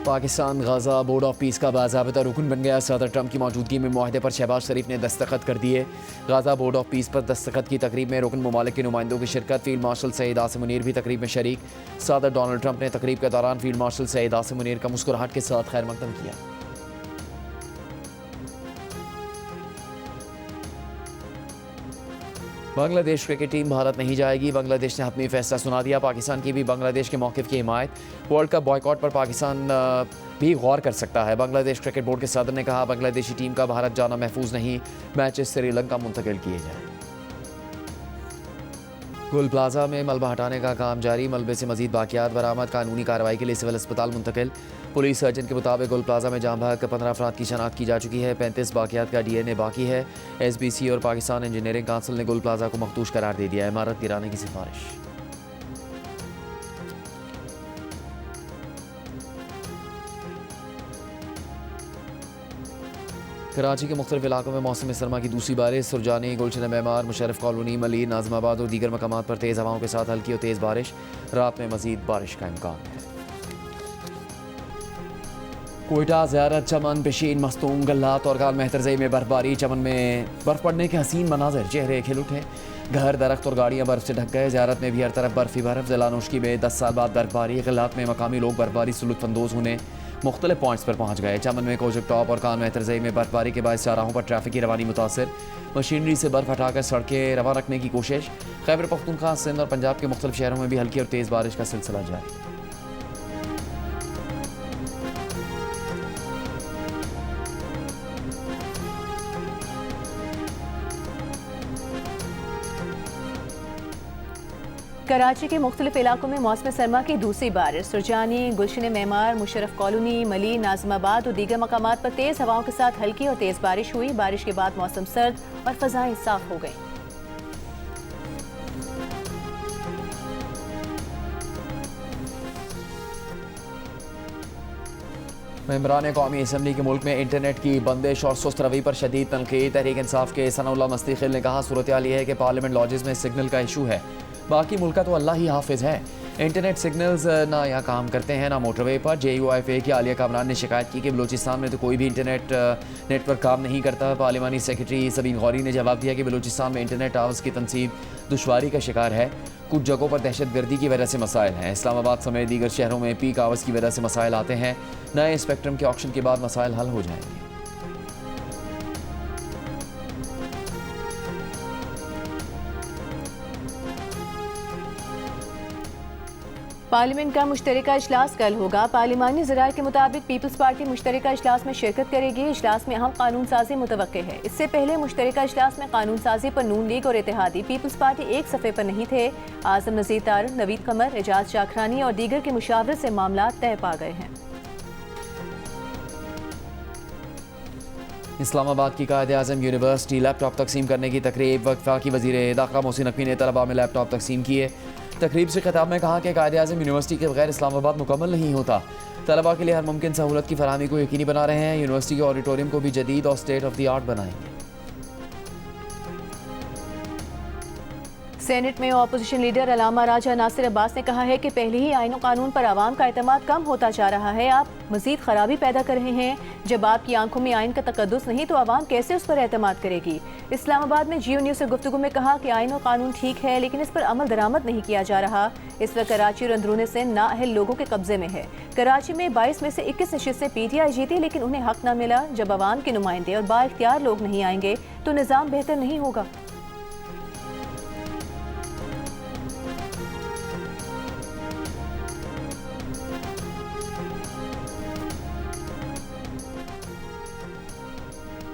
Pakistan Gaza board of peace का बाज़ाबता रुकन बन गया। सदर ट्रंप की मौजूदगी में मुआहदे पर शहबाज शरीफ ने दस्तखत कर दिए। गाजा बोर्ड ऑफ पीस पर दस्तखत की तकरीब में रुकन ममालिक के नुमाइंदों की शिरकत। फील्ड मार्शल सईद आसिम मुनीर भी तकरीब में शरीक। सदर डोनाल्ड ट्रंप ने तकरीब के दौरान फील्ड मार्शल सईद आसिम मुनीर का मुस्कुराहट के साथ खैर मकदम किया। बांग्लादेश क्रिकेट टीम भारत नहीं जाएगी। बांग्लादेश ने अपनी फैसला सुना दिया। पाकिस्तान की भी बांग्लादेश के मौक़िफ़ की हिमायत। वर्ल्ड कप बॉयकॉट पर पाकिस्तान भी गौर कर सकता है। बांग्लादेश क्रिकेट बोर्ड के सदर ने कहा, बांग्लादेशी टीम का भारत जाना महफूज नहीं, मैचेस श्रीलंका मुंतकिल किए जाएं। गुल प्लाजा में मलबा हटाने का काम जारी। मलबे से मजीद बाकियात बरामद। कानूनी कार्रवाई के लिए सिविल अस्पताल मुंतकिल। पुलिस सर्जन के मुताबिक गुल प्लाजा में जाम बहक 15 अफराद की शनाख्त की जा चुकी है। 35 बाकियात का DNA बाकी है। SBC और पाकिस्तान इंजीनियरिंग काउंसिल ने गुल प्लाजा को मखदूश करार दे दिया है। इमारत गिराने की सिफारिश। कराची के मुख्तलिफ इलाकों में मौसम सरमा की दूसरी बारिश। सुरजानी, गुलशन मेमार, मुशर्रफ कॉलोनी, मलिर, नाज़िमाबाद और दीगर मकामात पर तेज़ हवाओं के साथ हल्की और तेज़ बारिश। रात में मजीद बारिश का इम्कान है। कोयटा, ज़ियारत, चमन, पेशीन, मस्तूम, गल्लात और गाल मेहतरजई में बर्फबारी। चमन में बर्फ़ पड़ने के हसीन मनाजर, चेहरे खिल उठे। घर, दरख्त और गाड़ियाँ बर्फ़ से ढक गए। ज़ियारत में भी हर तरफ बर्फ़ ही बर्फ़। ज़िला नोशकी में 10 साल बाद बर्फबारी। गल्लात में मकामी लोग बर्फबारी से लुत्फ़अंदोज़ होने मुख्तलिफ पॉइंट्स पर पहुँच गए। चमन में कोजक टॉप और कान मेहतरजई में बर्फबारी के बाद चौराहों पर ट्रैफिक की रवानी मुतासर। मशीनरी से बर्फ़ हटाकर सड़कें रवा रखने की कोशिश। खैबर पख्तूनख्वा, सिंध और पंजाब के मुख्तलिफ शहरों में भी हल्की और तेज़ बारिश का सिलसिला जारी। कराची के मुख्तलिफ इलाकों में मौसम सरमा की दूसरी बारिश। सुरजानी, गुलशन मेमार, मुशर्रफ कॉलोनी, मली, नाज़िमाबाद और दीगर मकामात पर तेज़ हवाओं के साथ हल्की और तेज़ बारिश हुई। बारिश के बाद मौसम सर्द और फ़ज़ाएं साफ हो गईं। मेंबरान कौमी असम्बली के मुल्क में इंटरनेट की बंदिश और सुस्त रवि पर शदीद तनकीद। तहरीक इंसाफ के सनाउल्लाह मस्तीखिल ने कहा, सूरत हाल यह है कि पार्लियामेंट लॉजेस में सिग्नल का इशू है, बाकी मुल्क का तो अल्लाह ही हाफिज है। इंटरनेट सिग्नल्स ना यहाँ काम करते हैं ना मोटरवे पर। JUIFA की आलिया कामरान ने शिकायत की कि बलूचिस्तान में तो कोई भी इंटरनेट नेटवर्क काम नहीं करता। पार्लिमानी सेक्रेटरी सबीन गौरी ने जवाब दिया कि बलूचिस्तान में इंटरनेट टावर्स की तनसीब दुश्वारी का शिकार है। कुछ जगहों पर दहशतगर्दी की वजह से मसाइल हैं। इस्लामाबाद समेत दीगर शहरों में पीक आवर्स की वजह से मसाइल आते हैं। नए स्पेक्ट्रम के ऑक्शन के बाद मसाइल हल हो जाएंगे। पार्लियामेंट का मुश्तरका इजलास कल होगा। पार्लिमानी ज़राए के मुताबिक पीपल्स पार्टी मुश्तरका इजलास में शिरकत करेगी। इजलास में अहम कानून साजी मुतवक्के है। इससे पहले मुश्तरका इजलास में कानून साजी पर नून लीग और इत्तेहादी पीपल्स पार्टी एक सफ़े पर नहीं थे। आज़म नज़ीर तारिक, नवीद कमर, एजाज जाखरानी और दीगर के मुशावरत से मामला तय पा गए हैं। इस्लामाबाद की कायद-ए-आज़म यूनिवर्सिटी लैपटॉप तकसीम करने की तकरीब। वक्फा की वज़ीर दाखिला मोहसिन नकवी ने तलबा में लैपटॉप तकसीम किए। तकरीब से खिताब में कहा कि कायद-ए-आज़म यूनिवर्सिटी के बगैर इस्लामाबाद मुकम्मल नहीं होता। तलबा के लिए हर मुमकिन सहूलत की फराहमी को यकीनी बना रहे हैं। यूनिवर्सिटी के ऑडिटोरियम को भी जदीद और स्टेट ऑफ द आर्ट बनाएंगे। सेनेट में अपोजिशन लीडर अलामा राजा नासिर अब्बास ने कहा है कि पहले ही आईन और कानून पर आवाम का एतमाद कम होता जा रहा है। आप मजीद खराबी पैदा कर रहे हैं। जब आपकी आंखों में आइन का तकद्दुस नहीं तो आवाम कैसे उस पर एतमाद करेगी। इस्लामाबाद में जियो न्यूज़ से गुफ्तगू में कहा कि आइन और कानून ठीक है, लेकिन इस पर अमल दरामद नहीं किया जा रहा। इस वक्त कराची और अंदरूनी से नाअहल लोगों के कब्जे में है। कराची में 22 में से 21 नशिस्तें PTI जीती, लेकिन उन्हें हक न मिला। जब आवाम के नुमाइंदे और बाइख्तियार लोग नहीं आएंगे तो निज़ाम बेहतर नहीं होगा।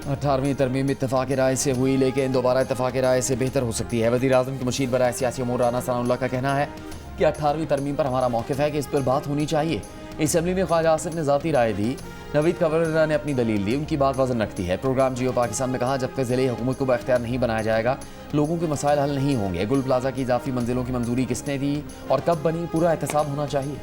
अठारहवीं तरमीम इत्तफाक़ राय से हुई, लेकिन दोबारा इत्तफाक़ राय से बेहतर हो सकती है। वज़ीर आज़म के मुशीर बराए सियासी उमूर राना सनाउल्लाह का कहना है कि 18वीं तरमीम पर हमारा मौक़िफ़ है कि इस पर बात होनी चाहिए। असम्बली में ख्वाजा आसिफ ने ज़ाती राय दी। नवीद कमर ने अपनी दलील दी। उनकी बात वज़न रखती है। प्रोग्राम जियो पाकिस्तान में कहा, जब तक ज़िले हुकूमत को बाख्तियार नहीं बनाया जाएगा लोगों के मसाइल हल नहीं होंगे। गुल प्लाजा की इजाफी मंजिलों की मंजूरी किसने दी और कब बनी, पूरा एहतसाब होना चाहिए।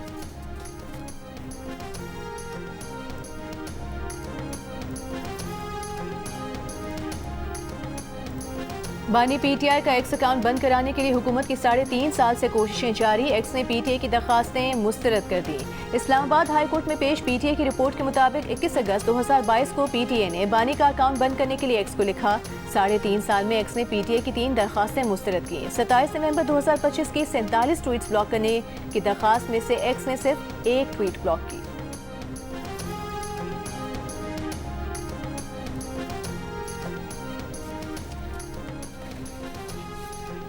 बानी पीटीआई का एक्स अकाउंट बंद कराने के लिए हुकूमत की 3.5 साल से कोशिशें जारी। एक्स ने पीटीआई की दरखास्तें मुस्तरद कर दी। इस्लामाबाद हाई कोर्ट में पेश पीटीआई की रिपोर्ट के मुताबिक 21 अगस्त 2022 को पीटीआई ने बानी का अकाउंट बंद करने के लिए एक्स को लिखा। 3.5 साल में एक्स ने पीटीआई की 3 दरखास्तें मुस्तरद की। 27 नवंबर 2025 की 47 ट्वीट्स ब्लॉक करने की दरखास्त में से एक्स ने सिर्फ 1 ट्वीट ब्लॉक की।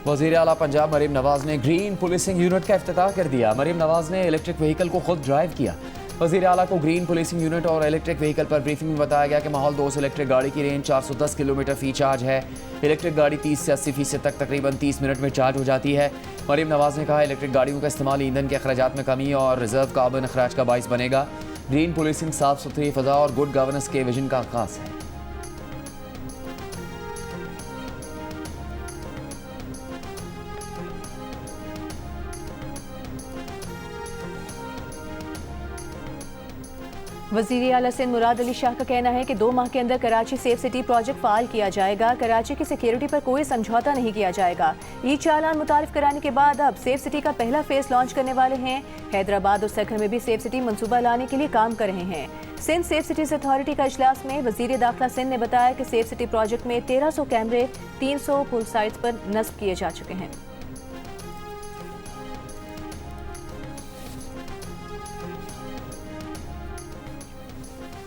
वज़ीर आला पंजाब मरीम नवाज ने ग्रीन पुलिसिंग यूनिट का इफ्तिताह कर दिया। मरीम नवाज ने इलेक्ट्रिक व्हीकल को खुद ड्राइव किया। वज़ीर आला को ग्रीन पुलिसिंग यूनिट और इलेक्ट्रिक व्हीकल पर ब्रीफिंग में बताया गया कि माहौल 2 से इलेक्ट्रिक गाड़ी की रेंज 410 किलोमीटर फी चार्ज है। इलेक्ट्रिक गाड़ी 30 से 80% तक तकरीबन 30 मिनट में चार्ज हो जाती है। मरीम नवाज ने कहा इलेक्ट्रिक गाड़ियों का इस्तेमाल ईंधन के अखराजात में कमी और रिजर्व कार्बन अखराज का बाइस बनेगा। ग्रीन पुलिसिंग साफ सुथरी फ़ज़ा और गुड गवर्नेंस के विजन का आगाज़ है। वज़ीर आला सिंध मुराद अली शाह का कहना है कि 2 माह के अंदर कराची सेफ सिटी प्रोजेक्ट फाल किया जाएगा। कराची की सिक्योरिटी पर कोई समझौता नहीं किया जाएगा। ई चालान मुतारिफ कराने के बाद अब सेफ सिटी का पहला फेज लॉन्च करने वाले हैं। हैदराबाद और सरखर में भी सेफ सिटी मंसूबा लाने के लिए काम कर रहे हैं। सिंध सेफ सिटीज अथॉरिटी का इजलास में वज़ीर दाखिला सिंध ने बताया कि सेफ सिटी प्रोजेक्ट में 1300 कैमरे 300 पुल साइट्स पर नस्ब किए जा चुके हैं।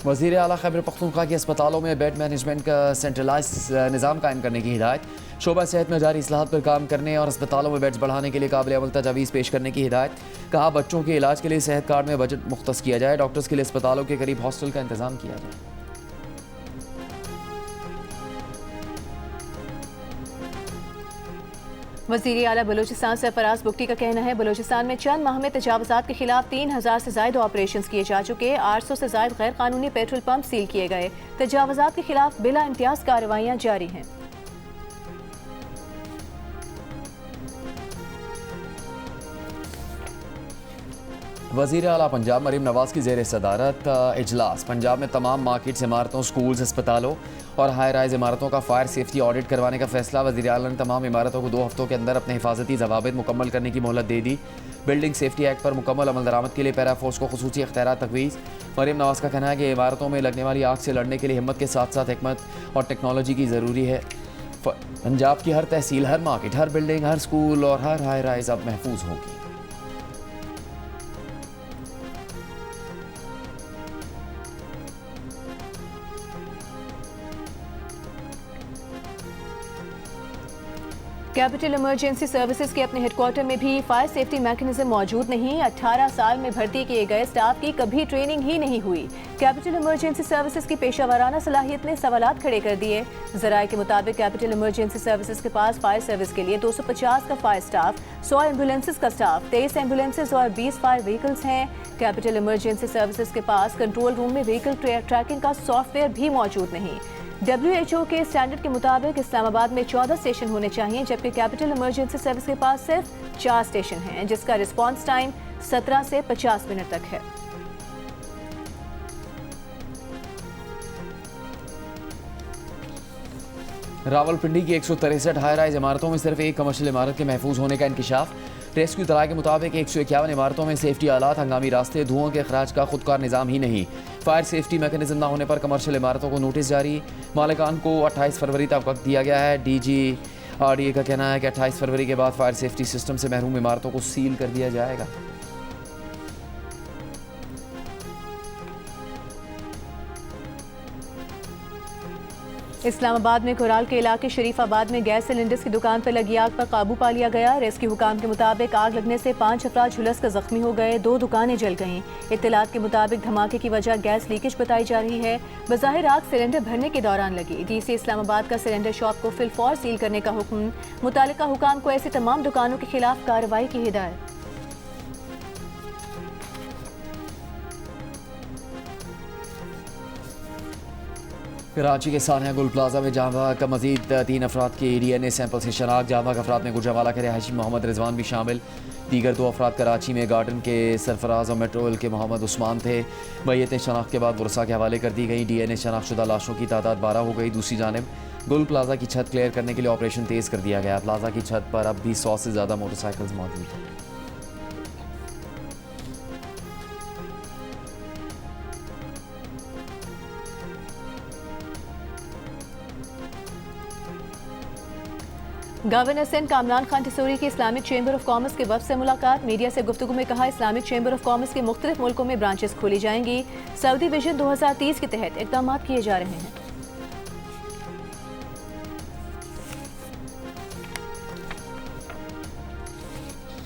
वज़ीर आला खैबर पख्तूनख्वा के अस्पतालों में बेड मैनेजमेंट का सेंट्रलाइज निज़ाम कायम करने की हिदायत। शोबा सेहत में जारी इस्लाहात पर काम करने और अस्पतालों में बेड्स बढ़ाने के लिए काबिल अमल तजावीज़ पेश करने की हिदायत। कहा बच्चों के इलाज के लिए सेहत कार्ड में बजट मुख्तस किया जाए। डॉक्टर्स के लिए अस्पतालों के करीब हॉस्टल का इंतजाम किया जाए। वज़ीर आला बलूचिस्तान सरफराज बुगटी का कहना है बलूचिस्तान में चंद माह में तजावुज़ात के खिलाफ 3000 से ज़ायद ऑपरेशन किए जा चुके। 800 से ज़ायद गैर कानूनी पेट्रोल पंप सील किए गए। तजावुज़ात के खिलाफ बिला इम्तियाज़ कार्रवाइयाँ जारी हैं। वज़ीर आला पंजाब मरीम नवाज की ज़ेर सदारत इजलास। पंजाब में तमाम मार्केट्स, इमारतों, स्कूल्स, अस्पतालों और हाई राइज इमारतों का फायर सेफ्टी ऑडिट करवाने का फैसला। वज़ीर आला ने तमाम इमारतों को 2 हफ्तों के अंदर अपने हिफाजती ज़वाबित मुकम्मल करने की मोहलत दे दी। बिल्डिंग सेफ्टी एक्ट पर मुकम्मल अमल दरामद के लिए पैरा फोर्स को खुसूसी इख्तियार तजवीज़। मरीम नवाज का कहना है कि इमारतों में लगने वाली आग से लड़ने के लिए हिम्मत के साथ साथ हिकमत और टेक्नोलॉजी की ज़रूरी है। पंजाब की हर तहसील, हर मार्केट, हर बिल्डिंग, हर स्कूल और हर हाई राइज अब महफूज होगी। कैपिटल इमरजेंसी सर्विसेज के अपने हेडक्वार्टर में भी फायर सेफ्टी मैकेनिज्म मौजूद नहीं। 18 साल में भर्ती किए गए स्टाफ की कभी ट्रेनिंग ही नहीं हुई। कैपिटल इमरजेंसी सर्विसेज की पेशावराना सलाहियत ने सवालात खड़े कर दिए। ज़राए के मुताबिक कैपिटल इमरजेंसी सर्विसेज के पास फायर सर्विस के लिए 250 का फायर स्टाफ, 100 एम्बुलेंसेज का स्टाफ, 23 एम्बुलेंसेज और 20 फायर व्हीकल्स हैं। कैपिटल इमरजेंसी सर्विसेज के पास कंट्रोल रूम में व्हीकल ट्रैकिंग का सॉफ्टवेयर भी मौजूद नहीं। WHO के स्टैंडर्ड के मुताबिक इस्लामाबाद में 14 स्टेशन होने चाहिए, जबकि कैपिटल इमरजेंसी सर्विस के पास सिर्फ 4 स्टेशन हैं, जिसका रिस्पांस टाइम 17 से 50 मिनट तक है। रावलपिंडी की 163 हाई राइज इमारतों में सिर्फ एक कमर्शियल इमारत के महफूज होने का इंकिशाफ। रेस्क्यू तलाह के मुताबिक 151 इमारतों में सेफ्टी आलात, हंगामी रास्ते, धुओं के अखराज का खुदकार निज़ाम ही नहीं। फायर सेफ्टी मैकेनिज्म न होने पर कमर्शियल इमारतों को नोटिस जारी। मालिकान को 28 फरवरी तक वक्त दिया गया है। DGRDA का कहना है कि 28 फरवरी के बाद फायर सेफ्टी सिस्टम से महरूम इमारतों को सील कर दिया जाएगा। इस्लामाबाद में कोराल के इलाके शरीफाबाद में गैस सिलेंडर्स की दुकान पर लगी आग पर काबू पा लिया गया। रेस्क्यू हुकाम के मुताबिक आग लगने से 5 अफराद झुलस कर जख्मी हो गए। 2 दुकानें जल गईं। इत्तलात के मुताबिक धमाके की वजह गैस लीकेज बताई जा रही है। बज़ाहिर आग सिलेंडर भरने के दौरान लगी। DC इस्लामाबाद का सिलेंडर शॉप को फिलफौर सील करने का हुक्म। मुतालिका हुकाम को ऐसी तमाम दुकानों के खिलाफ कार्रवाई की हिदायत। कराची के सानिया गुल प्लाजा में जामा का मजीद 3 अफराद के DNA सैंपल से शनाख्त। जामा अफराद में गुजरावाला के रहायशी मोहम्मद रिजवान भी शामिल। दीगर 2 अफराद कराची में गार्डन के सरफराज और मेट्रोल के मोहम्मद उस्मान थे। मैयतें शनाख्त के बाद वर्षा के हवाले कर दी गई। DNA शनाख्तशुदा लाशों की तादाद 12 हो गई। दूसरी जानिब गुल प्लाजा की छत क्लियर करने के लिए ऑपरेशन तेज़ कर दिया गया। प्लाजा की छत पर अब भी 100 से ज़्यादा मोटरसाइकिल्स मौजूद हैं। गवर्नर सिंध कामरान खान टिसोरी की इस्लामिक चैम्बर ऑफ कॉमर्स के वफ्द से मुलाकात। मीडिया से गुफ्तगू में कहा, इस्लामिक चैम्बर ऑफ कॉमर्स के मुख्तलिफ मुल्कों में ब्रांचेस खोली जाएंगी। सऊदी विजन 2030 के तहत इक़दाम किए जा रहे हैं।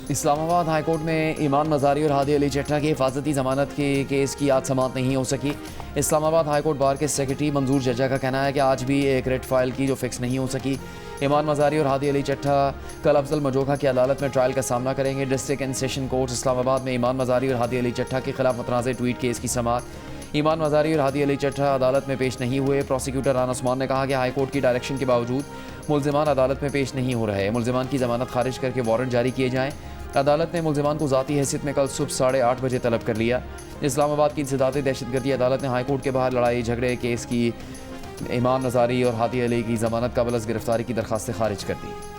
इस्लामाबाद हाईकोर्ट में ईमान मज़ारी और हादी अली चट्टा की हिफाजती ज़मानत के केस की आज समाअत नहीं हो सकी। इस्लामाबाद हाईकोर्ट बार के सेक्रेटरी मंजूर जजा का कहना है कि आज भी एक रेट फाइल की जो फिक्स नहीं हो सकी। ईमान मज़ारी और हादी अली चट्टा कल अफजल मजोखा की अदालत में ट्रायल का सामना करेंगे। District and session court Islamabad में ईमान मज़ारी और हादी अली चट्टा के खिलाफ मुतनाज़ ट्वीट केस की समाअत। ईमान मज़ारी और हादी अली चट्टा अदालत में पेश नहीं हुए। प्रोसिक्यूटर राना उस्मान ने कहा कि हाईकोर्ट की डायरेक्शन के बावजूद मुल्ज़िमान अदालत में पेश नहीं हो रहे। मुल्ज़िमान की ज़मानत खारिज करके वारंट जारी किए जाएँ। अदालत ने मुल्ज़िमान को ज़ाती हैसियत में कल सुबह 8:30 बजे तलब कर लिया। इस्लामाबाद की इंसदाद दहशतगर्दी अदालत ने हाईकोर्ट के बाहर लड़ाई झगड़े केस की ईमान मज़ारी और हादी अली की ज़मानत कबल अज़ गिरफ्तारी की दरख्वास्तें खारिज कर दी।